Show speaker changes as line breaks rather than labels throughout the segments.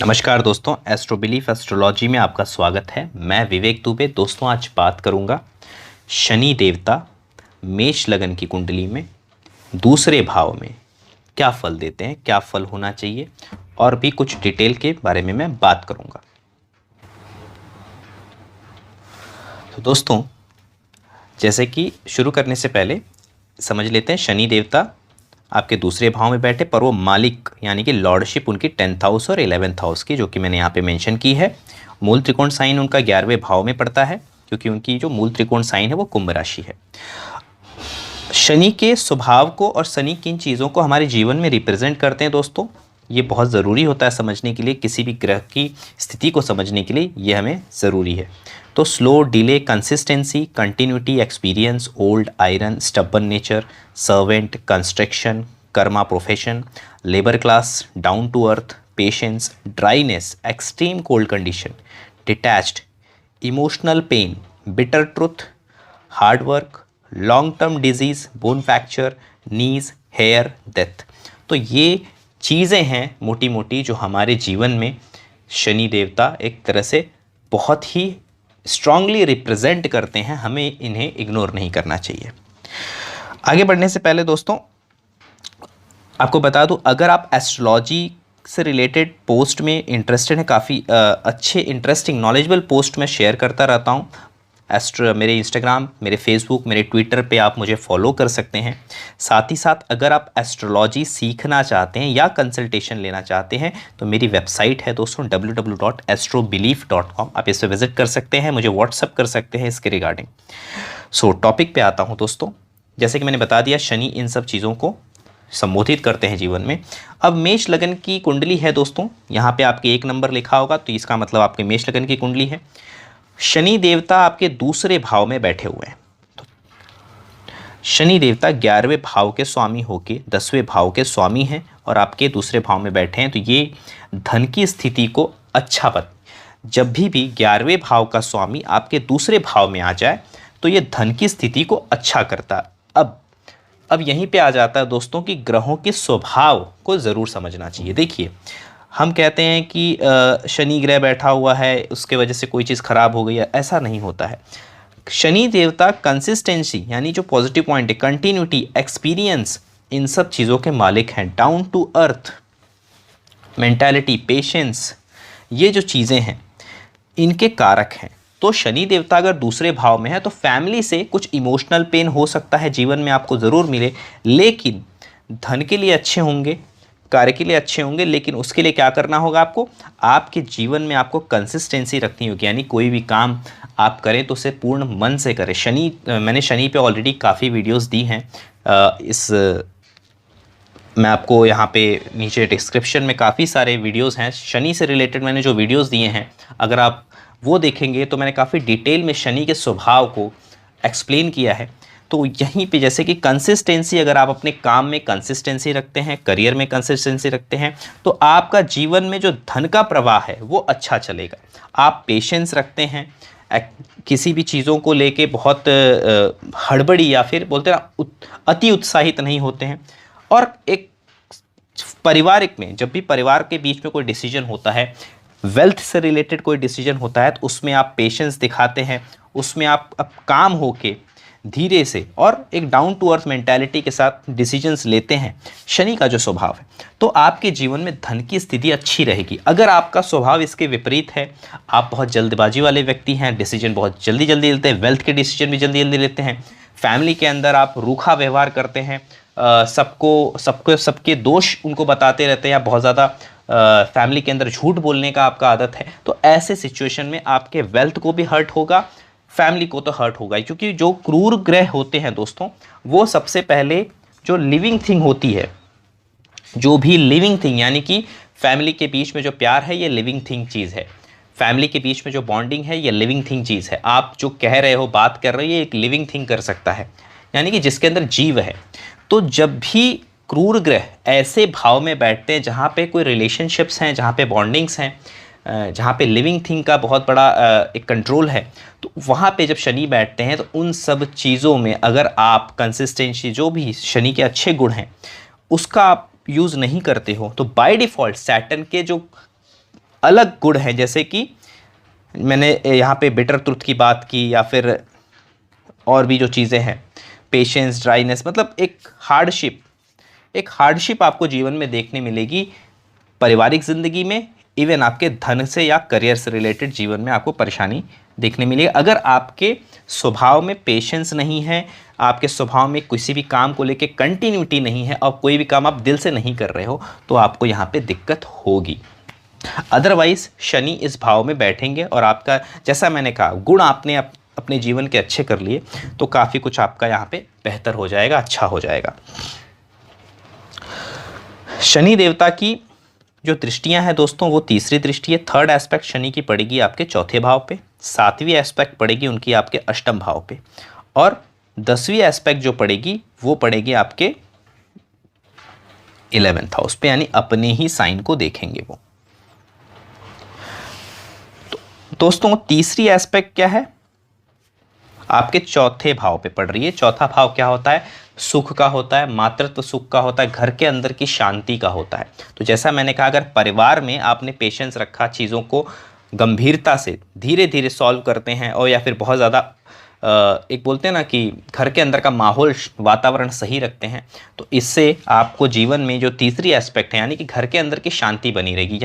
नमस्कार दोस्तों, astro belief astrology में आपका स्वागत है। मैं विवेक दुबे। दोस्तों, आज बात करूंगा शनि देवता मेष लगन की कुंडली में दूसरे भाव में क्या फल देते हैं, क्या फल होना चाहिए, और भी कुछ डिटेल के बारे में मैं बात करूंगा। तो दोस्तों, जैसे कि शुरू करने से पहले समझ लेते हैं, शनि देवता आपके दूसरे भाव में बैठे, पर वो मालिक यानी कि लॉर्डशिप उनकी 10th हाउस और 11th हाउस की, जो कि मैंने यहाँ पे मेंशन की है। मूल त्रिकोण साइन उनका 11वें भाव में पड़ता है, क्योंकि उनकी जो मूल त्रिकोण साइन है वो कुंभ राशि है। शनि के स्वभाव को और शनि किन चीज़ों को हमारे जीवन में रिप्रेजेंट करते हैं दोस्तों, ये बहुत ज़रूरी होता है समझने के लिए। किसी भी ग्रह की स्थिति को समझने के लिए ये हमें ज़रूरी है। तो slow, delay, consistency, continuity, experience, old, iron, stubborn nature, servant, construction, karma, profession, labour class, down to earth, patience, dryness, extreme cold condition, detached, emotional pain, bitter truth, hard work, long term disease, bone fracture, knees, hair, death. तो ये चीज़ें हैं मोटी मोटी जो हमारे जीवन में शनि देवता एक तरह से बहुत ही स्ट्रांगली रिप्रेजेंट करते हैं। हमें इन्हें इग्नोर नहीं करना चाहिए। आगे बढ़ने से पहले दोस्तों, आपको बता दूं, अगर आप एस्ट्रोलॉजी से रिलेटेड पोस्ट में इंटरेस्टेड हैं, काफ़ी अच्छे इंटरेस्टिंग नॉलेजेबल पोस्ट मैं शेयर करता रहता हूं। मेरे इंस्टाग्राम, मेरे फेसबुक, मेरे ट्विटर पे आप मुझे फॉलो कर सकते हैं। साथ ही साथ अगर आप एस्ट्रोलॉजी सीखना चाहते हैं या कंसल्टेशन लेना चाहते हैं तो मेरी वेबसाइट है दोस्तों www.astrobelief.com। आप इस पर विजिट कर सकते हैं, मुझे व्हाट्सअप कर सकते हैं इसके रिगार्डिंग। सो टॉपिक पे आता हूँ दोस्तों। जैसे कि मैंने बता दिया, शनि इन सब चीज़ों को संबोधित करते हैं जीवन में। अब मेष लगन की कुंडली है दोस्तों, यहाँ पे आपके 1 नंबर लिखा होगा, तो इसका मतलब आपके मेष लगन की कुंडली है। शनि देवता आपके दूसरे भाव में बैठे हुए हैं। तो शनि देवता 11वें भाव के स्वामी होके 10वें भाव के स्वामी हैं और आपके दूसरे भाव में बैठे हैं। तो ये धन की स्थिति को अच्छा जब भी 11वें भाव का स्वामी आपके दूसरे भाव में आ जाए तो ये धन की स्थिति को अच्छा करता है। अब यहीं पे आ जाता है दोस्तों कि ग्रहों के स्वभाव को ज़रूर समझना चाहिए। देखिए, हम कहते हैं कि शनि ग्रह बैठा हुआ है, उसके वजह से कोई चीज़ ख़राब हो गई है, ऐसा नहीं होता है। शनि देवता कंसिस्टेंसी यानी जो पॉजिटिव पॉइंट है, कंटिन्यूटी, एक्सपीरियंस, इन सब चीज़ों के मालिक हैं। Down to earth mentality, patience, ये जो चीज़ें हैं इनके कारक हैं। तो शनि देवता अगर दूसरे भाव में है तो फैमिली से कुछ इमोशनल पेन हो सकता है, जीवन में आपको ज़रूर मिले, लेकिन धन के लिए अच्छे होंगे, कार्य के लिए अच्छे होंगे। लेकिन उसके लिए क्या करना होगा आपको, आपके जीवन में आपको कंसिस्टेंसी रखनी होगी, यानी कोई भी काम आप करें तो उसे पूर्ण मन से करें। मैंने शनि पे ऑलरेडी काफ़ी वीडियोस दी हैं। मैं आपको यहाँ पे नीचे डिस्क्रिप्शन में काफ़ी सारे वीडियोस हैं शनि से रिलेटेड, मैंने जो वीडियोस दिए हैं, अगर आप वो देखेंगे तो मैंने काफ़ी डिटेल में शनि के स्वभाव को एक्सप्लेन किया है। तो यहीं पे जैसे कि कंसिस्टेंसी, अगर आप अपने काम में कंसिस्टेंसी रखते हैं, करियर में कंसिस्टेंसी रखते हैं, तो आपका जीवन में जो धन का प्रवाह है वो अच्छा चलेगा। आप पेशेंस रखते हैं, किसी भी चीज़ों को लेके बहुत हड़बड़ी या फिर बोलते हैं अति उत्साहित नहीं होते हैं। और एक पारिवारिक में जब भी परिवार के बीच में कोई डिसीजन होता है, वेल्थ से रिलेटेड कोई डिसीजन होता है, तो उसमें आप पेशेंस दिखाते हैं, उसमें आप काम होके धीरे से और एक डाउन टू अर्थ मेंटालिटी के साथ डिसीजंस लेते हैं। शनि का जो स्वभाव है, तो आपके जीवन में धन की स्थिति अच्छी रहेगी। अगर आपका स्वभाव इसके विपरीत है, आप बहुत जल्दबाजी वाले व्यक्ति हैं, डिसीजन बहुत जल्दी जल्दी लेते हैं, वेल्थ के डिसीजन भी जल्दी जल्दी लेते हैं, फैमिली के अंदर आप रूखा व्यवहार करते हैं, सबके दोष उनको बताते रहते हैं, या बहुत ज़्यादा फैमिली के अंदर झूठ बोलने का आपका आदत है, तो ऐसे सिचुएशन में आपके वेल्थ को भी हर्ट होगा, फैमिली को तो हर्ट होगा ही। क्योंकि जो क्रूर ग्रह होते हैं दोस्तों, वो सबसे पहले जो लिविंग थिंग होती है, जो भी लिविंग थिंग यानी कि फैमिली के बीच में जो प्यार है, ये लिविंग थिंग चीज़ है। फैमिली के बीच में जो बॉन्डिंग है, ये लिविंग थिंग चीज़ है। आप जो कह रहे हो, बात कर रहे हो, ये एक लिविंग थिंग कर सकता है, यानी कि जिसके अंदर जीव है। तो जब भी क्रूर ग्रह ऐसे भाव में बैठते हैं जहाँ पे कोई रिलेशनशिप्स हैं, जहाँ पे बॉन्डिंग्स हैं, जहाँ पे लिविंग थिंग का बहुत बड़ा एक कंट्रोल है, तो वहाँ पे जब शनि बैठते हैं तो उन सब चीज़ों में अगर आप कंसिस्टेंसी, जो भी शनि के अच्छे गुण हैं, उसका आप यूज़ नहीं करते हो, तो बाय डिफ़ॉल्ट सैटर्न के जो अलग गुण हैं, जैसे कि मैंने यहाँ पे बिटर ट्रुथ की बात की, या फिर और भी जो चीज़ें हैं, पेशेंस, ड्राइनेस, मतलब एक हार्डशिप आपको जीवन में देखने मिलेगी, पारिवारिक ज़िंदगी में, इवन आपके धन से या करियर से रिलेटेड जीवन में आपको परेशानी देखने मिलेगी। अगर आपके स्वभाव में पेशेंस नहीं है, आपके स्वभाव में किसी भी काम को लेके कंटिन्यूटी नहीं है, और कोई भी काम आप दिल से नहीं कर रहे हो, तो आपको यहाँ पे दिक्कत होगी। अदरवाइज शनि इस भाव में बैठेंगे और आपका, जैसा मैंने कहा, गुण आपने अपने जीवन के अच्छे कर लिए तो काफ़ी कुछ आपका यहाँ पे बेहतर हो जाएगा, अच्छा हो जाएगा। शनि देवता की जो दृष्टियां हैं दोस्तों, वो तीसरी दृष्टि है। थर्ड एस्पेक्ट शनि की पड़ेगी आपके चौथे भाव पे, सातवीं एस्पेक्ट पड़ेगी उनकी आपके अष्टम भाव पे, और 10वीं एस्पेक्ट जो पड़ेगी वो पड़ेगी आपके 11th हाउस पे, यानी अपने ही साइन को देखेंगे वो। तो दोस्तों तीसरी एस्पेक्ट क्या है, आपके चौथे भाव पे पड़ रही है। चौथा भाव क्या होता है, सुख का होता है, मातृत्व सुख का होता है, घर के अंदर की शांति का होता है। तो जैसा मैंने कहा, अगर परिवार में आपने पेशेंस रखा, चीज़ों को गंभीरता से धीरे धीरे सॉल्व करते हैं, और या फिर बहुत ज़्यादा एक बोलते हैं ना कि घर के अंदर का माहौल, वातावरण सही रखते हैं, तो इससे आपको जीवन में जो तीसरी एस्पेक्ट है, यानी कि घर के अंदर की शांति बनी रहेगी।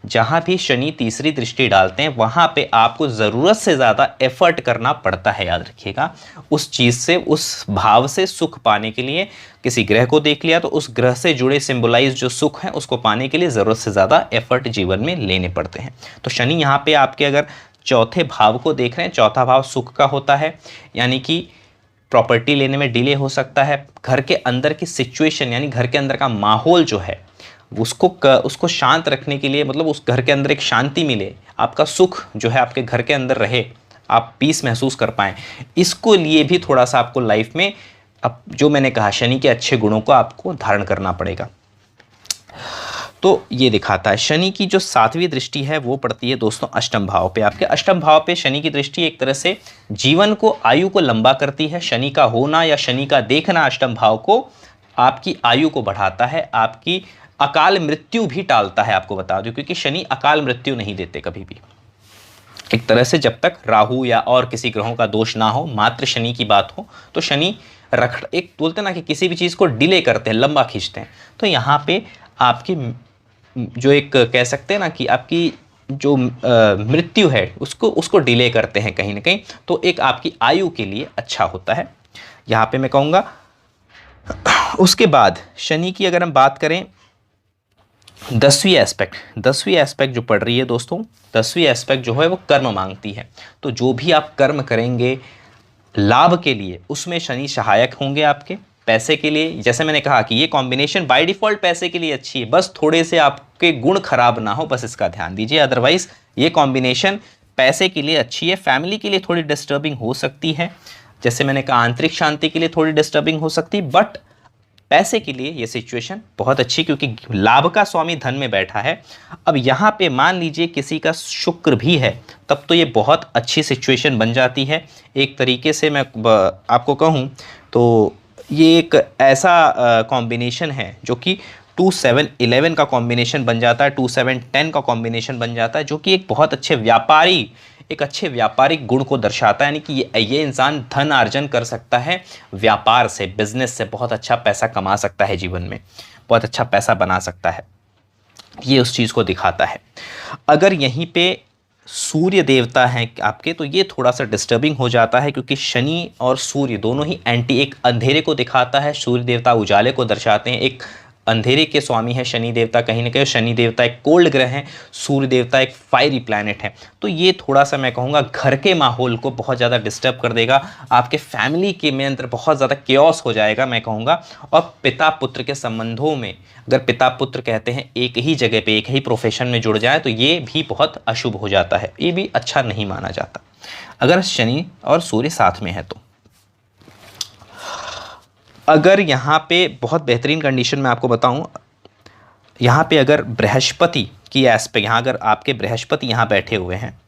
जहाँ भी शनि तीसरी दृष्टि डालते हैं, वहाँ पे आपको ज़रूरत से ज़्यादा एफर्ट करना पड़ता है, याद रखिएगा। उस चीज़ से, उस भाव से सुख पाने के लिए, किसी ग्रह को देख लिया तो उस ग्रह से जुड़े सिंबलाइज जो सुख हैं उसको पाने के लिए ज़रूरत से ज़्यादा एफर्ट जीवन में लेने पड़ते हैं। तो शनि यहाँ पे आपके अगर चौथे भाव को देख रहे हैं, चौथा भाव सुख का होता है, यानी कि प्रॉपर्टी लेने में डिले हो सकता है। घर के अंदर की सिचुएशन, यानी घर के अंदर का माहौल जो है उसको शांत रखने के लिए, मतलब उस घर के अंदर एक शांति मिले, आपका सुख जो है आपके घर के अंदर रहे, आप पीस महसूस कर पाएँ, इसको लिए भी थोड़ा सा आपको लाइफ में, अब जो मैंने कहा, शनि के अच्छे गुणों को आपको धारण करना पड़ेगा। तो ये दिखाता है। शनि की जो सातवीं दृष्टि है वो पड़ती है दोस्तों अष्टम भाव पे। आपके अष्टम भाव पे शनि की दृष्टि एक तरह से जीवन को, आयु को लंबा करती है। शनि का होना या शनि का देखना अष्टम भाव को आपकी आयु को बढ़ाता है, आपकी अकाल मृत्यु भी टालता है, आपको बता दूं, क्योंकि शनि अकाल मृत्यु नहीं देते कभी भी। एक तरह से जब तक राहु या और किसी ग्रहों का दोष ना हो, मात्र शनि की बात हो, तो शनि एक बोलते ना कि किसी भी चीज़ को डिले करते हैं, लंबा खींचते हैं। तो यहाँ पे आपकी जो एक कह सकते हैं ना कि आपकी जो मृत्यु है उसको डिले करते हैं कहीं ना कहीं, तो एक आपकी आयु के लिए अच्छा होता है, यहाँ पे मैं कहूँगा। उसके बाद शनि की अगर हम बात करें 10वीं एस्पेक्ट जो पड़ रही है दोस्तों, 10वीं एस्पेक्ट जो है वो कर्म मांगती है। तो जो भी आप कर्म करेंगे लाभ के लिए, उसमें शनि सहायक होंगे आपके। पैसे के लिए, जैसे मैंने कहा कि ये कॉम्बिनेशन बाय डिफ़ॉल्ट पैसे के लिए अच्छी है, बस थोड़े से आपके गुण खराब ना हो, बस इसका ध्यान दीजिए। अदरवाइज ये कॉम्बिनेशन पैसे के लिए अच्छी है। फैमिली के लिए थोड़ी डिस्टर्बिंग हो सकती है, जैसे मैंने कहा आंतरिक शांति के लिए थोड़ी डिस्टर्बिंग हो सकती है, बट पैसे के लिए ये सिचुएशन बहुत अच्छी, क्योंकि लाभ का स्वामी धन में बैठा है। अब यहाँ पे मान लीजिए किसी का शुक्र भी है, तब तो ये बहुत अच्छी सिचुएशन बन जाती है। एक तरीके से मैं आपको कहूँ तो ये एक ऐसा कॉम्बिनेशन है जो कि 2-7-11 का कॉम्बिनेशन बन जाता है, 2-7-10 का कॉम्बिनेशन बन जाता है, जो कि एक बहुत अच्छे व्यापारिक गुण को दर्शाता है। यानी कि ये इंसान धन अर्जन कर सकता है, व्यापार से, बिजनेस से बहुत अच्छा पैसा कमा सकता है, जीवन में बहुत अच्छा पैसा बना सकता है, ये उस चीज़ को दिखाता है। अगर यहीं पे सूर्य देवता हैं आपके, तो ये थोड़ा सा डिस्टर्बिंग हो जाता है, क्योंकि शनि और सूर्य दोनों ही एंटी, एक अंधेरे को दिखाता है, सूर्य देवता उजाले को दर्शाते हैं। एक अंधेरे के स्वामी है शनि देवता, कहीं ना कहीं शनि देवता एक कोल्ड ग्रह है, सूर्य देवता एक फायरी प्लैनेट है। तो ये थोड़ा सा मैं कहूँगा घर के माहौल को बहुत ज़्यादा डिस्टर्ब कर देगा, आपके फैमिली के में अंदर बहुत ज़्यादा केओस हो जाएगा मैं कहूँगा। और पिता पुत्र के संबंधों में, अगर पिता पुत्र कहते हैं एक ही जगह पे, एक ही प्रोफेशन में जुड़ जाए, तो ये भी बहुत अशुभ हो जाता है, ये भी अच्छा नहीं माना जाता अगर शनि और सूर्य साथ में है तो। अगर यहाँ पे बहुत बेहतरीन कंडीशन में आपको बताऊँ, यहाँ पे अगर बृहस्पति की एस्पेक्ट, यहाँ अगर आपके बृहस्पति यहाँ बैठे हुए हैं,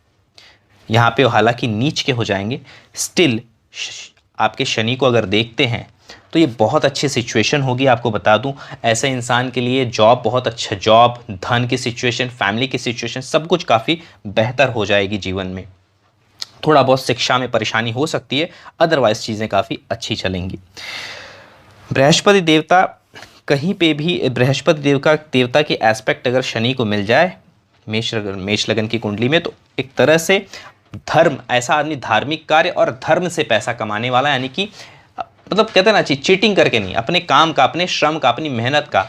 यहाँ पे हालांकि नीच के हो जाएंगे, स्टिल आपके शनि को अगर देखते हैं तो ये बहुत अच्छी सिचुएशन होगी। आपको बता दूं, ऐसे इंसान के लिए जॉब बहुत अच्छा, जॉब, धन की सिचुएशन, फैमिली की सिचुएशन, सब कुछ काफ़ी बेहतर हो जाएगी जीवन में। थोड़ा बहुत शिक्षा में परेशानी हो सकती है, अदरवाइज चीज़ें काफ़ी अच्छी चलेंगी। बृहस्पति देवता, कहीं पे भी बृहस्पति देवता की एस्पेक्ट अगर शनि को मिल जाए मेष लगन की कुंडली में, तो एक तरह से धर्म, ऐसा आदमी धार्मिक कार्य और धर्म से पैसा कमाने वाला, यानी कि मतलब कहते हैं ना, चीटिंग करके नहीं, अपने काम का, अपने श्रम का, अपनी मेहनत का,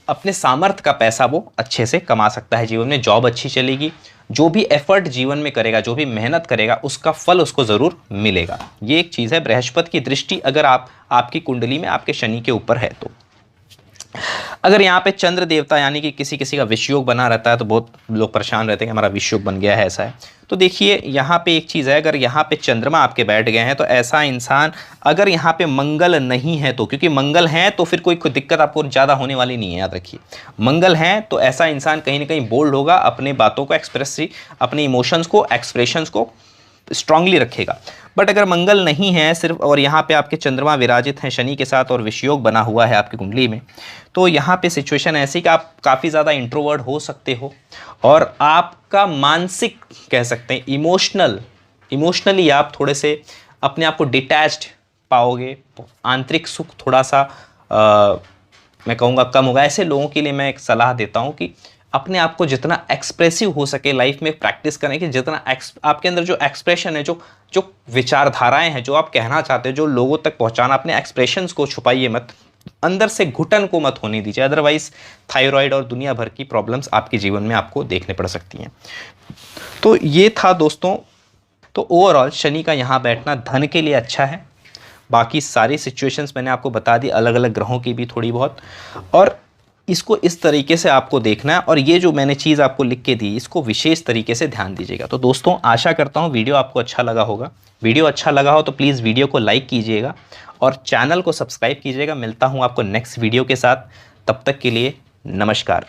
अपने सामर्थ्य का पैसा वो अच्छे से कमा सकता है जीवन में। जॉब अच्छी चलेगी, जो भी एफर्ट जीवन में करेगा, जो भी मेहनत करेगा, उसका फल उसको ज़रूर मिलेगा। ये एक चीज़ है। बृहस्पति की दृष्टि अगर आपकी कुंडली में आपके शनि के ऊपर है तो। अगर यहाँ पे चंद्र देवता, यानी कि किसी किसी का विषयोग बना रहता है, तो बहुत लोग परेशान रहते हैं कि हमारा विषयोग बन गया है, ऐसा है। तो देखिए यहाँ पे एक चीज़ है, अगर यहाँ पे चंद्रमा आपके बैठ गए हैं तो ऐसा इंसान, अगर यहाँ पे मंगल नहीं है तो, क्योंकि मंगल हैं तो फिर कोई दिक्कत आपको ज़्यादा होने वाली नहीं है, याद रखिए। मंगल हैं तो ऐसा इंसान कहीं ना कहीं बोल्ड होगा, अपने बातों को अपने इमोशंस को, एक्सप्रेशंस को स्ट्रांगली रखेगा। बट अगर मंगल नहीं है सिर्फ, और यहाँ पे आपके चंद्रमा विराजित हैं शनि के साथ और विषयोग बना हुआ है आपकी कुंडली में, तो यहाँ पे सिचुएशन ऐसी कि आप काफ़ी ज़्यादा इंट्रोवर्ट हो सकते हो, और आपका मानसिक, कह सकते हैं इमोशनली आप थोड़े से अपने आप को डिटैच्ड पाओगे। आंतरिक सुख थोड़ा सा मैं कहूँगा कम होगा। ऐसे लोगों के लिए मैं एक सलाह देता हूँ कि अपने आप को जितना एक्सप्रेसिव हो सके लाइफ में प्रैक्टिस करें, कि जितना आपके अंदर जो एक्सप्रेशन है, जो विचारधाराएं हैं, जो आप कहना चाहते हो, जो लोगों तक पहुंचाना, अपने एक्सप्रेशंस को छुपाइए मत, अंदर से घुटन को मत होने दीजिए, अदरवाइज थायराइड और दुनिया भर की प्रॉब्लम्स आपके जीवन में आपको देखने पड़ सकती हैं। तो ये था दोस्तों। तो ओवरऑल शनि का यहाँ बैठना धन के लिए अच्छा है। बाकी सारी सिचुएशंस मैंने आपको बता दी, अलग अलग ग्रहों की भी थोड़ी बहुत, और इसको इस तरीके से आपको देखना है। और ये जो मैंने चीज़ आपको लिख के दी, इसको विशेष तरीके से ध्यान दीजिएगा। तो दोस्तों, आशा करता हूँ वीडियो आपको अच्छा लगा होगा। वीडियो अच्छा लगा हो तो प्लीज़ वीडियो को लाइक कीजिएगा और चैनल को सब्सक्राइब कीजिएगा। मिलता हूँ आपको नेक्स्ट वीडियो के साथ, तब तक के लिए नमस्कार।